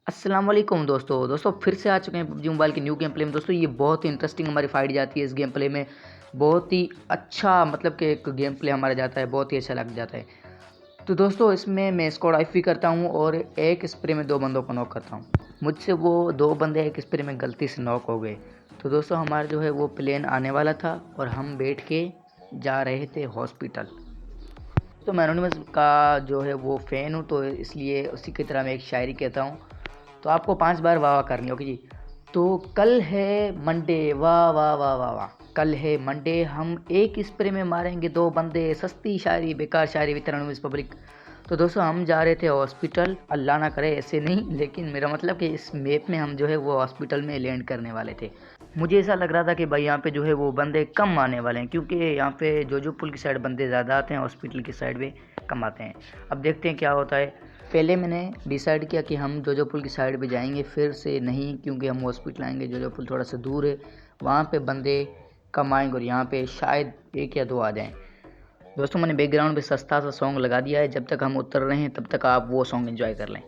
अस्सलाम वालेकुम दोस्तों फिर से आ चुके हैं पबजी मोबाइल के न्यू गेम प्ले में। दोस्तों ये बहुत ही इंटरेस्टिंग हमारी फाइट जाती है इस गेम प्ले में। बहुत ही अच्छा मतलब कि एक गेम प्ले हमारा जाता है, बहुत ही अच्छा लग जाता है। तो दोस्तों इसमें मैं स्क्वाड आईफी करता हूँ और एक स्प्रे में 2 बंदों को नॉक करता हूँ। मुझसे वो 2 बंदे एक स्प्रे में गलती से नॉक हो गए। तो दोस्तों हमारा जो है वो प्लेन आने वाला था और हम बैठ के जा रहे थे हॉस्पिटल। तो मैं एनोनिमस का जो है वो फ़ैन हूँ, तो इसलिए उसी की तरह मैं एक शायरी कहता हूँ। तो आपको 5 बार वाह वाह करनी होगी जी। तो कल है मंडे, वाह वाह वाह वाह वाह। कल है मंडे, हम एक स्प्रे में मारेंगे 2 बंदे। सस्ती शायरी, बेकार शायरी वितरण इस पब्लिक। तो दोस्तों हम जा रहे थे हॉस्पिटल, अल्लाह ना करे ऐसे नहीं, लेकिन मेरा मतलब कि इस मैप में हम जो है वो हॉस्पिटल में लैंड करने वाले थे। मुझे ऐसा लग रहा था कि भाई यहाँ पे जो है वो बंदे कम आने वाले हैं, क्योंकि यहाँ पे जोजो पुल की साइड बंदे ज़्यादा आते हैं, हॉस्पिटल की साइड पे कम आते हैं। अब देखते हैं क्या होता है। पहले मैंने डिसाइड किया कि हम जोजो पुल की साइड पे जाएंगे, फिर से नहीं, क्योंकि हम हॉस्पिटल आएंगे, जोजो पुल थोड़ा सा दूर है, वहाँ पे बंदे कम आएंगे और यहाँ पे शायद 1 या 2 आ जाएँ। दोस्तों मैंने बैकग्राउंड पे सस्ता सा सॉन्ग लगा दिया है, जब तक हम उतर रहे हैं तब तक आप वो सॉन्ग एंजॉय कर लें।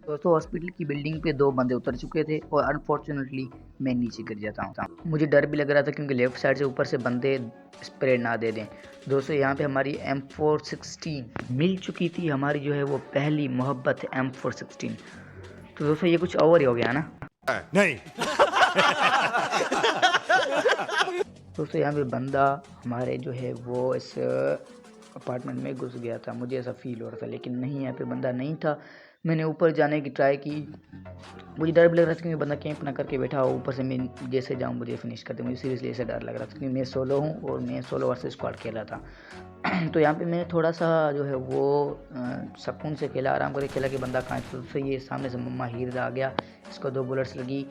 दोस्तों हॉस्पिटल की बिल्डिंग पे 2 बंदे उतर चुके थे और अनफॉर्चुनेटली मैं नीचे गिर जाता हूँ। मुझे डर भी लग रहा था क्योंकि लेफ्ट साइड से ऊपर से बंदे स्प्रे ना दे दें। दोस्तों यहाँ पे हमारी M416 मिल चुकी थी, हमारी जो है वो पहली मोहब्बत है M416। तो दोस्तों ये कुछ और ही हो गया ना। नहीं। दोस्तों यहाँ पे बंदा हमारे जो है वो इस अपार्टमेंट में घुस गया था, मुझे ऐसा फील हो रहा था, लेकिन नहीं, यहाँ पे बंदा नहीं था। मैंने ऊपर जाने की ट्राई की, मुझे डर भी लग रहा था क्योंकि बंदा कैंप ना करके बैठा हो, ऊपर से मैं जैसे जाऊँ मुझे फिनिश कर दे। मुझे सीरियसली ऐसा डर लग रहा था क्योंकि मैं सोलो हूँ और मैं सोलो वर्सेस स्क्वाड खेला था। तो यहाँ पे मैंने थोड़ा सा जो है वो सुकून से खेला, आराम करके खेला कि बंदा कहाँ है। तो ये सामने से मम्मा हीर आ गया, इसको 2 बुलेट्स लगी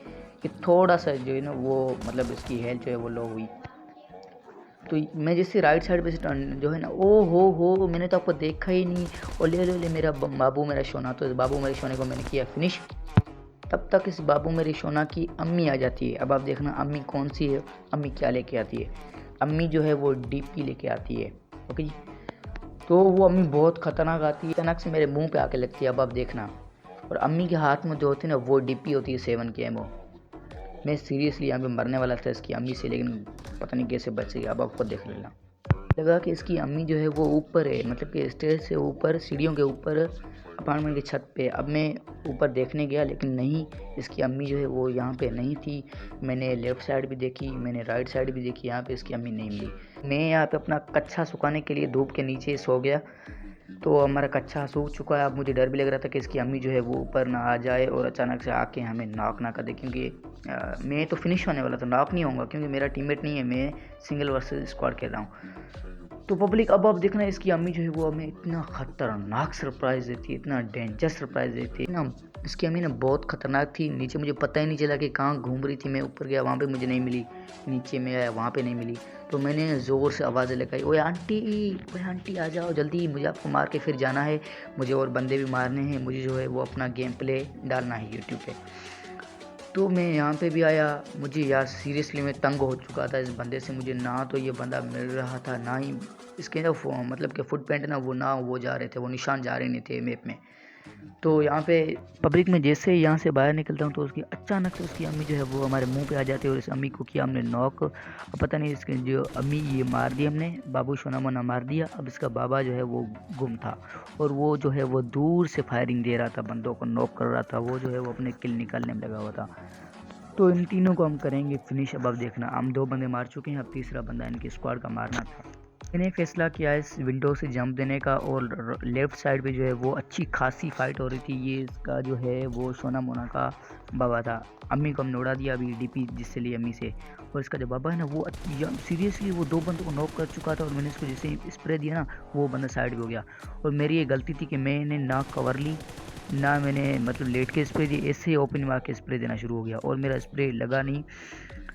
कि थोड़ा सा जो है ना वो मतलब इसकी हेल्थ जो है वो लो हुई। तो मैं जैसे राइट साइड पे से टर्न जो है ना, ओ हो मैंने तो आपको देखा ही नहीं। और ले मेरा बाबू मेरा सोना। तो इस बाबू मेरे सोने को मैंने किया फिनिश। तब तक इस बाबू मेरी सोना की अम्मी आ जाती है। अब आप देखना अम्मी कौन सी है, अम्मी क्या लेके आती है। अम्मी जो है वो डीपी लेके आती है। ओके जी। तो वो अम्मी बहुत खतरनाक आती है, अचानक से मेरे मुंह पे आके लगती है। अब आप देखना, और अम्मी के हाथ में जो होती है ना वो डीपी होती है 7 की एमओ। मैं सीरियसली यहाँ पे मरने वाला था इसकी अम्मी से, लेकिन पता नहीं कैसे बच गई। अब आप खुद देख लेना। लगा कि इसकी अम्मी जो है वो ऊपर है, मतलब कि स्टेज से ऊपर, सीढ़ियों के ऊपर, अपार्टमेंट की छत पे। अब मैं ऊपर देखने गया, लेकिन नहीं, इसकी अम्मी जो है वो यहाँ पे नहीं थी। मैंने लेफ़्ट साइड भी देखी, मैंने राइट साइड भी देखी, यहाँ पे इसकी अम्मी नहीं मिली। मैं यहाँ पे अपना कच्छा सुखाने के लिए धूप के नीचे सो गया। तो हमारा कच्छा सूख चुका है। अब मुझे डर भी लग रहा था कि इसकी अम्मी जो है वो ऊपर ना आ जाए और अचानक से आके हमें नॉक ना कर दे, क्योंकि मैं तो फिनिश होने वाला था, नॉक नहीं होऊंगा क्योंकि मेरा टीममेट नहीं है, मैं सिंगल वर्सेस स्क्वाड खेल रहा हूँ। तो पब्लिक अब आप देखना, इसकी अम्मी जो है वो हमें इतना ख़तरनाक सरप्राइज़ देती है, इतना डेंजर सरप्राइज़ देती है ना। इसकी अम्मी ना बहुत ख़तरनाक थी। नीचे मुझे पता ही नहीं चला कि कहाँ घूम रही थी। मैं ऊपर गया, वहाँ पे मुझे नहीं मिली, नीचे में आया, वहाँ पे नहीं मिली। तो मैंने ज़ोर से आवाज़ें लगाई, ओए आंटी आ जाओ जल्दी, मुझे आपको मार के फिर जाना है, मुझे और बंदे भी मारने हैं, मुझे जो है वो अपना गेम प्ले डालना है यूट्यूब पे। तो मैं यहाँ पे भी आया। मुझे यार सीरियसली मैं तंग हो चुका था इस बंदे से। मुझे ना तो ये बंदा मिल रहा था, ना ही इसके जो मतलब कि फुट पैंट ना वो जा रहे थे, वो निशान जा रहे नहीं थे मैप में। तो यहाँ पे पब्लिक में जैसे ही यहाँ से बाहर निकलता हूँ तो उसकी अचानक से उसकी अम्मी जो है वो हमारे मुंह पे आ जाती है और इस अम्मी को किया हमने नॉक। और पता नहीं इसके जो अम्मी ये मार दी हमने, बाबू सोना मोना मार दिया। अब इसका बाबा जो है वो गुम था और वो जो है वो दूर से फायरिंग दे रहा था, बंदों को नॉक कर रहा था। वो जो है वो अपने किल निकालने में लगा हुआ था। तो इन तीनों को हम करेंगे फिनिश। अब देखना, हम 2 बंदे मार चुके हैं, अब तीसरा बंदा इनकी स्क्वाड का मारना था। मैंने फैसला किया इस विंडो से जंप देने का, और लेफ़्ट साइड पे जो है वो अच्छी खासी फाइट हो रही थी। ये इसका जो है वो सोना मोना का बाबा था। अम्मी को हमने उड़ा दिया अभी डीपी जिससे ली अम्मी से। और इसका जो बाबा है ना वो सीरियसली वो 2 बंदों को नॉक कर चुका था, और मैंने इसको जैसे ही स्प्रे दिया ना वो बंदा साइड हो गया। और मेरी ये गलती थी कि मैंने ना कवर ली, ना मैंने मतलब लेट के स्प्रे दिए, ऐसे ही ओपन मार के स्प्रे देना शुरू हो गया और मेरा स्प्रे लगा नहीं।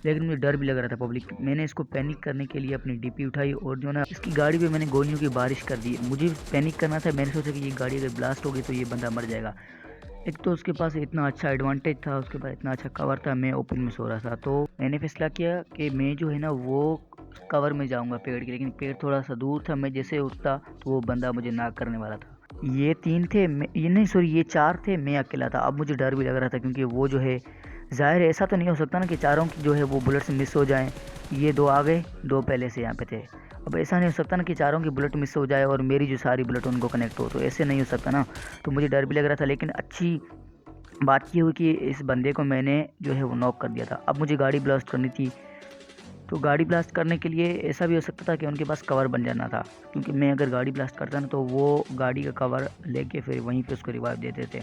लेकिन मुझे डर भी लग रहा था पब्लिक। मैंने इसको पैनिक करने के लिए अपनी डीपी उठाई और जो ना इसकी गाड़ी पे मैंने गोलियों की बारिश कर दी। मुझे पैनिक करना था, मैंने सोचा कि ये गाड़ी अगर ब्लास्ट होगी तो ये बंदा मर जाएगा। एक तो उसके पास इतना अच्छा एडवांटेज था, उसके पास इतना अच्छा कवर था, मैं ओपन में सो रहा था। तो मैंने फैसला किया कि मैं जो है ना वो कवर में जाऊंगा पेड़ के, लेकिन पेड़ थोड़ा सा दूर था। मैं जैसे उठता तो वो बंदा मुझे नाक करने वाला था। ये 3 थे, ये नहीं सॉरी ये 4 थे, मैं अकेला था। अब मुझे डर भी लग रहा था क्योंकि वो जो है ज़ाहिर है ऐसा तो नहीं हो सकता ना कि चारों की जो है वो बुलेट्स मिस हो जाएं। ये 2 आ गए, 2 पहले से यहाँ पे थे। अब ऐसा नहीं हो सकता ना कि चारों की बुलेट मिस हो जाए और मेरी जो सारी बुलेट उनको कनेक्ट हो, तो ऐसे नहीं हो सकता ना। तो मुझे डर भी लग रहा था, लेकिन अच्छी बात ये हुई कि इस बंदे को मैंने जो है वो नॉक कर दिया था। अब मुझे गाड़ी ब्लास्ट करनी थी, तो गाड़ी ब्लास्ट करने के लिए ऐसा भी हो सकता था कि उनके पास कवर बन जाना था, क्योंकि मैं अगर गाड़ी ब्लास्ट करता ना तो वो गाड़ी का कवर लेके फिर वहीं पे उसको रिवाइव देते थे।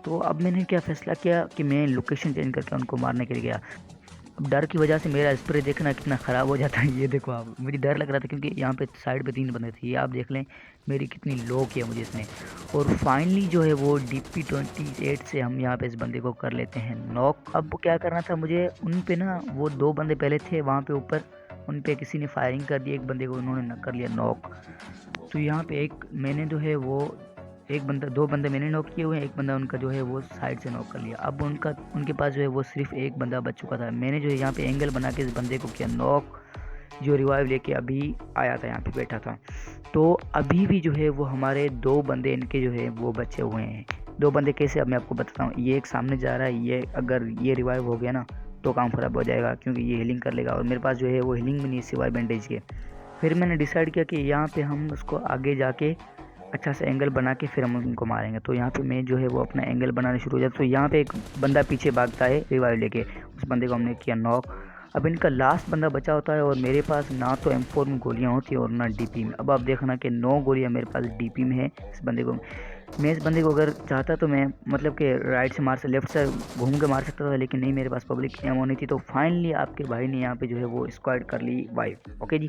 तो अब मैंने क्या फ़ैसला किया कि मैं लोकेशन चेंज करके उनको मारने के लिए गया। अब डर की वजह से मेरा स्प्रे देखना कितना ख़राब हो जाता है, ये देखो आप। मुझे डर लग रहा था क्योंकि यहाँ पे साइड पे 3 बंदे थे। ये आप देख लें मेरी कितनी लो किया मुझे इसने। और फाइनली जो है वो DP28 से हम यहाँ पे इस बंदे को कर लेते हैं नॉक। अब क्या करना था मुझे, उन पे ना वो 2 बंदे पहले थे वहाँ पे ऊपर, उन पे किसी ने फायरिंग कर दी, एक बंदे को उन्होंने कर लिया नॉक। तो यहाँ पे एक मैंने जो है वो एक बंदा 2 बंदे मैंने नॉक किए हुए हैं, एक बंदा उनका जो है वो साइड से नॉक कर लिया। अब उनके पास जो है वो सिर्फ एक बंदा बच चुका था। मैंने जो है यहाँ पे एंगल बना के इस बंदे को किया नॉक, जो रिवाइव लेके अभी आया था, यहाँ पे बैठा था। तो अभी भी जो है वो हमारे 2 बंदे इनके जो है वो बचे हुए हैं। 2 बंदे कैसे, अब मैं आपको बताता हूँ। ये एक सामने जा रहा है, ये अगर ये रिवाइव हो गया ना तो काम ख़राब हो जाएगा, क्योंकि ये हीलिंग कर लेगा और मेरे पास जो है वो हीलिंग भी नहीं सिवाय बैंडेज के। फिर मैंने डिसाइड किया कि यहाँ पे हम उसको आगे जाके अच्छा सा एंगल बना के फिर हम उनको मारेंगे। तो यहाँ पे मैं जो है वो अपना एंगल बनाना शुरू हो जाता। तो यहाँ पे एक बंदा पीछे भागता है रिवाइव लेके, उस बंदे को हमने किया नॉक। अब इनका लास्ट बंदा बचा होता है और मेरे पास ना तो M4 में गोलियाँ होती हैं और ना DP में। अब आप देखना कि 9 गोलियाँ मेरे पास DP में है। इस बंदे को मैं इस बंदे को अगर चाहता तो मैं मतलब कि राइट से मार से लेफ्ट से घूम के मार सकता था, लेकिन नहीं, मेरे पास पब्लिक एमो नहीं थी। तो फाइनली आपके भाई ने यहाँ पे जो है वो स्क्वाड कर ली वाइव। ओके जी।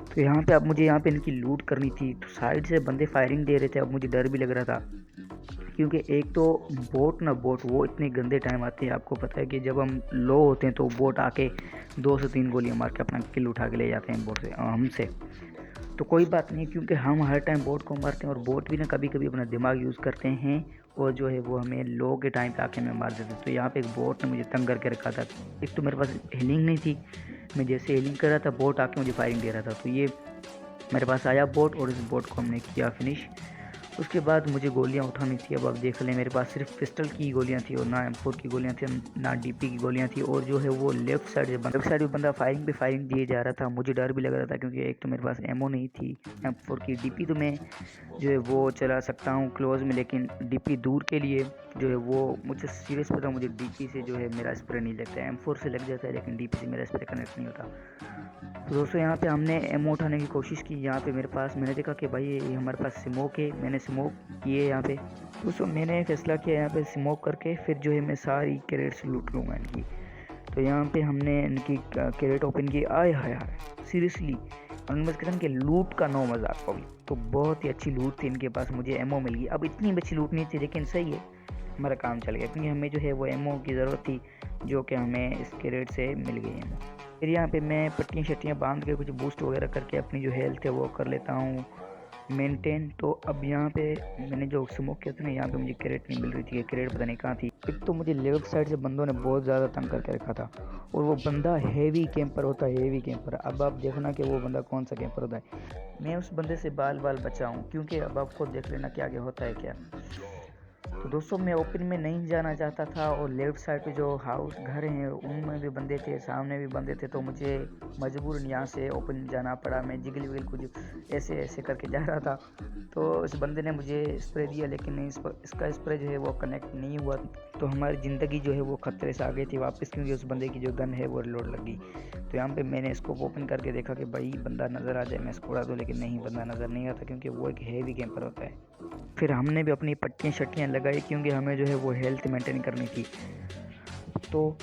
तो यहाँ पे अब मुझे यहाँ पे इनकी लूट करनी थी। तो साइड से बंदे फायरिंग दे रहे थे। अब मुझे डर भी लग रहा था क्योंकि एक तो बोट वो इतने गंदे टाइम आते हैं। आपको पता है कि जब हम लो होते हैं तो बोट आके 2 से 3 गोलियां मार के अपना किल उठा के ले जाते हैं बोट से हमसे। तो कोई बात नहीं, क्योंकि हम हर टाइम बोट को मारते हैं और बोट भी ना कभी कभी अपना दिमाग यूज़ करते हैं और जो है वो हमें लो के टाइम पे आके हमें मार देते हैं। तो यहाँ पे एक बोट ने मुझे तंग करके रखा था। एक तो मेरे पास हीलिंग नहीं थी, मैं जैसे हीलिंग कर रहा था बोट आके मुझे फायरिंग दे रहा था। तो ये मेरे पास आया बोट और इस बोट को हमने किया फिनिश। उसके बाद मुझे गोलियां उठानी थी। अब आप देख लें मेरे पास सिर्फ पिस्टल की गोलियां थी और ना M4 की गोलियां थी, ना DP की गोलियां थी। और जो है वो लेफ्ट साइड बंदा फायरिंग पे फायरिंग दिए जा रहा था। मुझे डर भी लग रहा था क्योंकि एक तो मेरे पास एमओ नहीं थी M4 की। DP तो मैं जो है वो चला सकता हूँ क्लोज में, लेकिन DP दूर के लिए जो है वो मुझे सीरियस पता, मुझे DP से जो है मेरा स्प्रे नहीं लगता है। M4 से लग जाता है लेकिन DP से मेरा स्प्रे कनेक्ट नहीं होता। तो दोस्तों यहाँ पे हमने एमओ उठाने की कोशिश की। यहाँ पे मेरे पास मैंने देखा कि भाई ये हमारे पास स्मोक है, मैंने स्मोक किए यहाँ पे। दोस्तों मैंने फैसला किया यहाँ पे स्मोक करके फिर जो है मैं सारी कैरेट्स लूट लूँगा इनकी। तो यहाँ पे हमने इनकी कैरेट ओपन की। आय हाय हाय सीरियसली, उनमें कहते हैं कि लूट का नो मजाक होगी। तो बहुत ही अच्छी लूट थी इनके पास, मुझे एमओ मिल गई। अब इतनी अच्छी लूट नहीं थी लेकिन सही है, हमारा काम चल गया क्योंकि हमें जो है वो एमओ की ज़रूरत थी, जो कि हमें इस कैरेट से मिल गई एमओ। फिर यहाँ पे मैं पट्टियाँ शट्टियाँ बांध के कुछ बूस्ट वगैरह करके अपनी जो हेल्थ है वो कर लेता हूँ मेंटेन। तो अब यहाँ पे मैंने जो स्मोक किया था ना, यहाँ पे मुझे कैरेट नहीं मिल रही थी। कैरेट पता नहीं कहाँ थी। एक तो मुझे लेफ्ट साइड से बंदों ने बहुत ज़्यादा तंग करके रखा था और वो बंदा हेवी कैंपर होता है, हेवी कैंपर। अब आप देखना कि वो बंदा कौन सा कैंपर होता है। मैं उस बंदे से बाल बचाऊँ क्योंकि अब आप खुद देख लेना कि आगे होता है क्या। तो दोस्तों मैं ओपन में नहीं जाना चाहता था और लेफ्ट साइड पे जो हाउस घर हैं उनमें भी बंदे थे, सामने भी बंदे थे। तो मुझे मजबूरन यहाँ से ओपन जाना पड़ा। मैं जिगल विगल कुछ ऐसे ऐसे करके जा रहा था। तो इस बंदे ने मुझे स्प्रे दिया लेकिन इसका स्प्रे जो है वो कनेक्ट नहीं हुआ। तो हमारी ज़िंदगी जो है वो ख़तरे से आ गई थी वापस, क्योंकि उस बंदे की जो गन है वो रिलोड लग गई। तो यहाँ पे मैंने इसको ओपन करके देखा कि भाई बंदा नज़र आ जाए मैं इसको उड़ा दूँ, लेकिन नहीं, बंदा नज़र नहीं आता क्योंकि वो एक हेवी कैंपर होता है। फिर हमने भी अपनी पट्टियाँ शट्टियाँ लगाई क्योंकि हमें जो है वो हेल्थ मेंटेन करनी थी। तो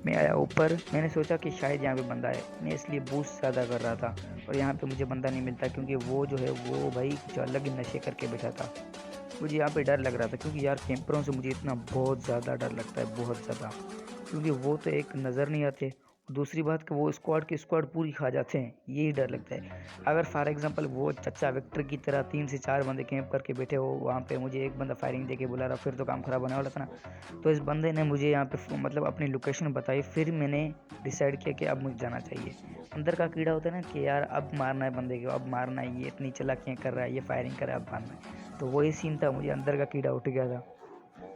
मैं आया ऊपर, मैंने सोचा कि शायद यहाँ पे बंदा है, मैं इसलिए बूस्ट ज़्यादा कर रहा था। और यहाँ पे मुझे बंदा नहीं मिलता क्योंकि वो जो है वो भाई कुछ अलग ही नशे करके बैठा था। मुझे यहाँ पे डर लग रहा था क्योंकि यार कैंपरों से मुझे इतना बहुत ज़्यादा डर लगता है, बहुत ज़्यादा। क्योंकि वो तो एक नज़र नहीं आते, दूसरी बात कि वो स्क्वाड की स्क्वाड पूरी खा जाते हैं, यही डर लगता है। अगर फॉर एग्जांपल वो चच्चा विक्टर की तरह 3 से 4 बंदे कैंप करके बैठे हो वहाँ पे, मुझे एक बंदा फायरिंग देके बुला रहा, फिर तो काम खराब होने वाला था ना। तो इस बंदे ने मुझे यहाँ पे मतलब अपनी लोकेशन बताई, फिर मैंने डिसाइड किया कि अब मुझे जाना चाहिए। अंदर का कीड़ा होता है ना कि यार अब मारना है बंदे को, अब मारना है, ये इतनी चालाकियाँ कर रहा है, ये फायरिंग कर रहा है, अब मारना है। तो वही सीन था, मुझे अंदर का कीड़ा उठ गया था।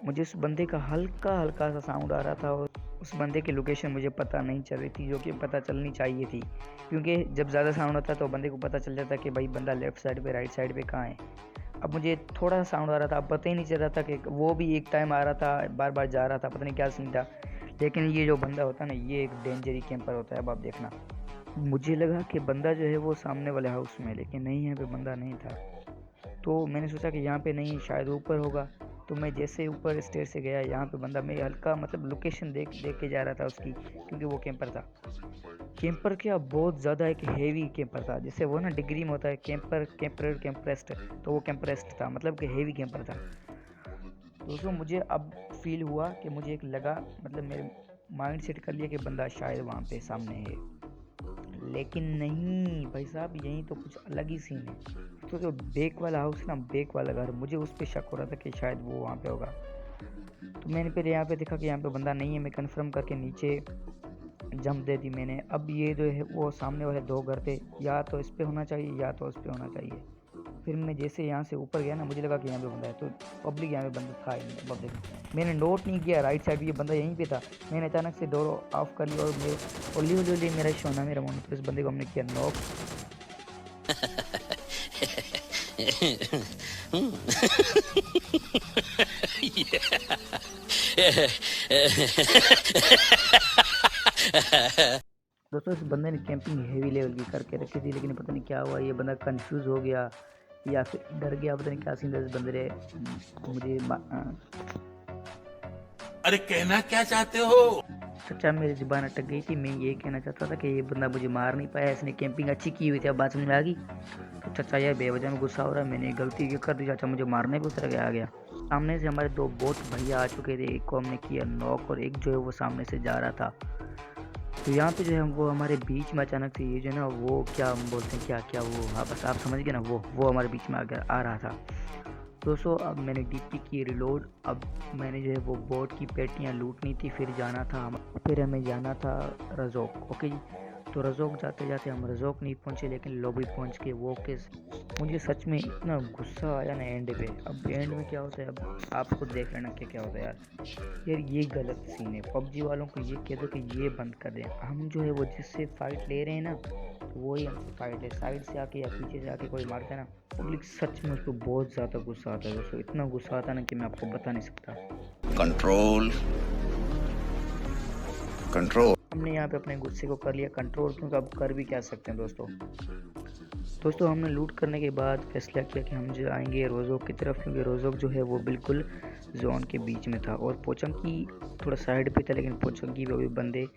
मुझे उस बंदे का हल्का हल्का सा साउंड आ रहा था और उस बंदे की लोकेशन मुझे पता नहीं चल रही थी, जो कि पता चलनी चाहिए थी, क्योंकि जब ज़्यादा साउंड आता तो बंदे को पता चल जाता कि भाई बंदा लेफ्ट साइड पे राइट साइड पे कहाँ है। अब मुझे थोड़ा सा साउंड आ रहा था, अब पता ही नहीं चल रहा था कि वो भी एक टाइम आ रहा था, बार बार जा रहा था, पता नहीं क्या सीन था। लेकिन ये जो बंदा होता है ना, ये एक डेंजरी कैंपर होता है। अब आप देखना, मुझे लगा कि बंदा जो है वो सामने वाले हाउस में, लेकिन नहीं, यहाँ पे बंदा नहीं था। तो मैंने सोचा कि यहाँ पे नहीं, शायद ऊपर होगा। तो मैं जैसे ऊपर स्टेयर से गया, यहाँ पे बंदा, मैं हल्का मतलब लोकेशन देख देख के जा रहा था उसकी, क्योंकि वो कैंपर था। कैंपर क्या बहुत ज़्यादा एक हेवी कैंपर था, जैसे वो ना डिग्री में होता है कैंपर, कैंपर कैंपरेस्ट, तो वो कैंपरेस्ट था, मतलब कि हेवी कैंपर था। दोस्तों मुझे अब फील हुआ कि मुझे एक लगा, मतलब मेरे माइंड सेट कर लिया कि बंदा शायद वहाँ पे सामने है, लेकिन नहीं भाई साहब, यहीं तो कुछ अलग ही सीन है। तो जो बेक वाला हाउस है ना, बेक वाला घर, मुझे उस पर शक हो रहा था कि शायद वो वहाँ पे होगा। तो मैंने फिर यहाँ पे देखा कि यहाँ पे बंदा नहीं है, मैं कंफर्म करके नीचे जंप दे दी मैंने। अब ये जो है वो सामने वाले 2 घर थे, या तो इस पे होना चाहिए या तो उस पे होना चाहिए। फिर मैं जैसे यहाँ से ऊपर गया ना, मुझे लगा कि यहाँ पे बंदा है, तो पब्लिक यहाँ पे बंदा था ही नहीं पब्लिक। मैंने नोट नहीं किया राइट साइड ये बंदा यहीं पे था। मैंने अचानक से डोर ऑफ कर लिया और मेरे ओली ओली ओली मेरा शोना मेरा मन, तो इस बंदे को हमने किया नॉक। दोस्तों इस बंदे ने कैंपिंग हेवी लेवल की करके रखी थी, लेकिन पता नहीं क्या हुआ, ये बंदा कंफ्यूज हो गया या फिर डर गया, पता नहीं क्या सीन था इस बंदे ने मुझे अरे कहना क्या चाहते हो? सच्चा मेरी जुबान अटक गई थी। मैं ये कहना चाहता था कि ये बंदा मुझे मार नहीं पाया, इसने कैंपिंग अच्छी की हुई थी, अब बात समझ में आ गई। तो चाचा यार बेवजह में गुस्सा हो रहा है, मैंने गलती क्यों कर दी, चाचा मुझे मारने पे उतर गया आ गया। सामने से हमारे 2 बोट भैया आ चुके थे, एक को हमने किया नॉक और एक जो है वो सामने से जा रहा था। तो यहाँ पे जो है वो हमारे बीच में अचानक से ये जो है ना, वो क्या हम बोलते हैं, क्या क्या वो, हाँ बस आप समझ गए ना, वो हमारे बीच में आ रहा था। दोस्तों अब मैंने डीपी की रिलोड, अब मैंने जो है वो बोट की पेटियाँ लूटनी थी, फिर हमें जाना था रज़ोक। ओके जी, तो रज़ोक जाते जाते हम रज़ोक नहीं पहुँचे, लेकिन लॉबी पहुँच के वो केस, मुझे सच में इतना गुस्सा आया ना एंड पे। अब एंड में क्या होता है, अब आप खुद देख लेना कि क्या होता है यार ये गलत सीन है। पबजी वालों को ये कह दो कि ये बंद कर दें। हम जो है वो जिससे फाइट ले रहे हैं ना, तो वही हमसे फाइट है, साइड से आके या पीछे से आके कोई मारता है ना, पब्लिक सच में उसको बहुत ज़्यादा गुस्सा आता है दोस्तों, इतना गुस्सा आता है ना कि मैं आपको बता नहीं सकता। Control control. हमने यहाँ पे अपने गुस्से को कर लिया कंट्रोल, क्योंकि अब कर भी क्या सकते हैं दोस्तों हमने लूट करने के बाद फैसला किया कि हम जो आएंगे रोज़ोक की तरफ, क्योंकि रोज़ोक जो है वो बिल्कुल जोन के बीच में था और पोचंकी थोड़ा साइड पे था, लेकिन पोचंकी पे भी बंदे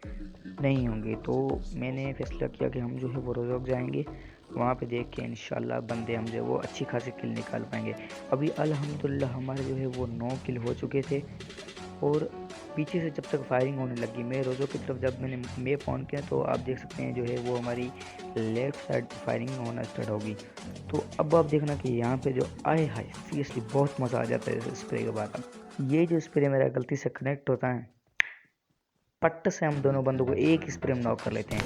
नहीं होंगे। तो मैंने फैसला किया कि हम जो है वो रोज़ोक जाएंगे, वहाँ पे देख के इंशाल्लाह बंदे हम जो है वो अच्छी खासी किल निकाल पाएंगे। अभी अल्हम्दुलिल्लाह हमारे जो है वो 9 किल हो चुके थे और पीछे से जब तक फायरिंग होने लगी, मैं रोज़ों की तरफ जब मैंने मैप ऑन किया तो आप देख सकते हैं जो है वो हमारी लेफ़्ट साइड फायरिंग होना स्टार्ट होगी। तो अब आप देखना कि यहाँ पे जो आए हाय सीरियसली बहुत मज़ा आ जाता है इस स्प्रे के बाद। ये जो स्प्रे मेरा गलती से कनेक्ट होता है, पट्ट से हम दोनों बंदों को एक स्प्रे में नॉक कर लेते हैं।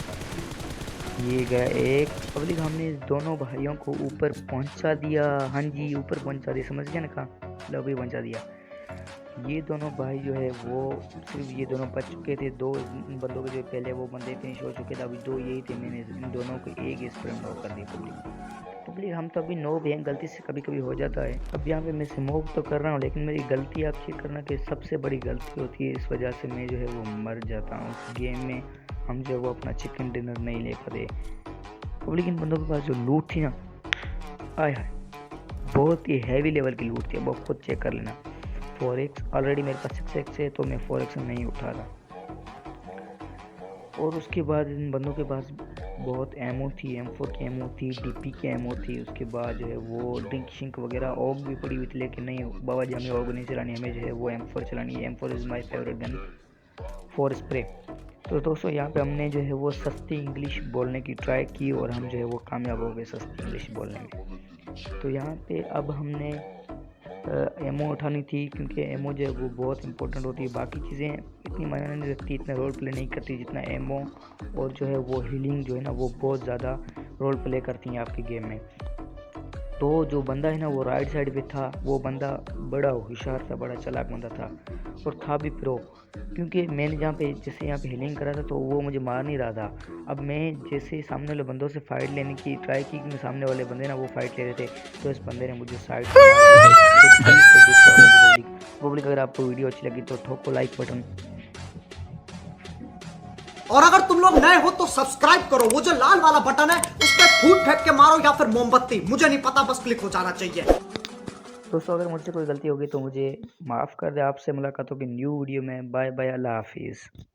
ये गया एक, पब्लिक हमने इस दोनों भाइयों को ऊपर पहुंचा दिया। हाँ जी ऊपर पहुंचा दिया, समझ गया ना, कहाँ लॉबी पहुंचा दिया। ये दोनों भाई जो है वो सिर्फ ये दोनों बच चुके थे, 2 बंदों के जो पहले वो बंदे फिनिश हो चुके थे, अभी 2 यही थे। मैंने इन दोनों को एक स्प्रे में नॉक कर दिया। पब्लिक हम तो अभी नोब हैं, गलती से कभी कभी हो जाता है। अब यहाँ पे मैं स्मोक तो कर रहा हूँ, लेकिन मेरी गलती आप चेक करना कि सबसे बड़ी गलती होती है, इस वजह से मैं जो है वो मर जाता हूँ उस गेम में। हम जो है वो अपना चिकन डिनर नहीं ले पाते। पब्लिक इन बंदों के पास जो लूट थी ना, आय हाय बहुत ही हैवी लेवल की लूट थी। अब आप खुद चेक कर लेना। 4x ऑलरेडी मेरे पास 6x है, तो मैं 4x नहीं उठा रहा। और उसके बाद इन बंदों के पास बहुत एमओ थी, M4 की एमओ थी, डीपी की एमओ थी। उसके बाद जो है वो ड्रिंक शिंक वगैरह ऑग भी पड़ी हुई थी, लेकिन नहीं बाबा जी हमें ऑग नहीं चलानी, हमें जो है वो M4 चलानी है। M4 is my favourite gun for spray. तो दोस्तों यहाँ पे हमने जो है वो सस्ती इंग्लिश बोलने की ट्राई की और हम जो है वो कामयाब हो गए सस्ती इंग्लिश बोलने में। तो यहाँ पे अब हमने एमओ उठानी थी, क्योंकि एमओ जो है वो बहुत इंपॉर्टेंट होती है। बाकी चीज़ें इतनी मायने नहीं रखती, इतना रोल प्ले नहीं करती जितना एमओ और जो है वो हीलिंग जो है ना वो बहुत ज़्यादा रोल प्ले करती हैं आपके गेम में। तो जो बंदा है ना वो राइट साइड पे था, वो बंदा बड़ा होशियार था, बड़ा चालाक बंदा था और था भी प्रो, क्योंकि मैंने यहाँ पे हीलिंग करा था तो वो मुझे मार नहीं रहा था। अब मैं जैसे सामने वाले बंदों से फाइट लेने की ट्राई की, क्योंकि सामने वाले बंदे ना वो फाइट ले रहे थे, तो इस बंदे ने मुझे साइड से मार दिया। पब्लिक अगर आपको वीडियो अच्छी लगी तो ठोको लाइक बटन, और अगर तुम लोग नए हो तो सब्सक्राइब करो, वो जो लाल वाला बटन है उस पर फूट फेंक के मारो या फिर मोमबत्ती, मुझे नहीं पता, बस क्लिक हो जाना चाहिए। दोस्तों अगर मुझसे कोई गलती होगी तो मुझे माफ़ कर दे। आपसे मुलाकात होगी न्यू वीडियो में। बाय बाय, अल्लाह हाफिज़।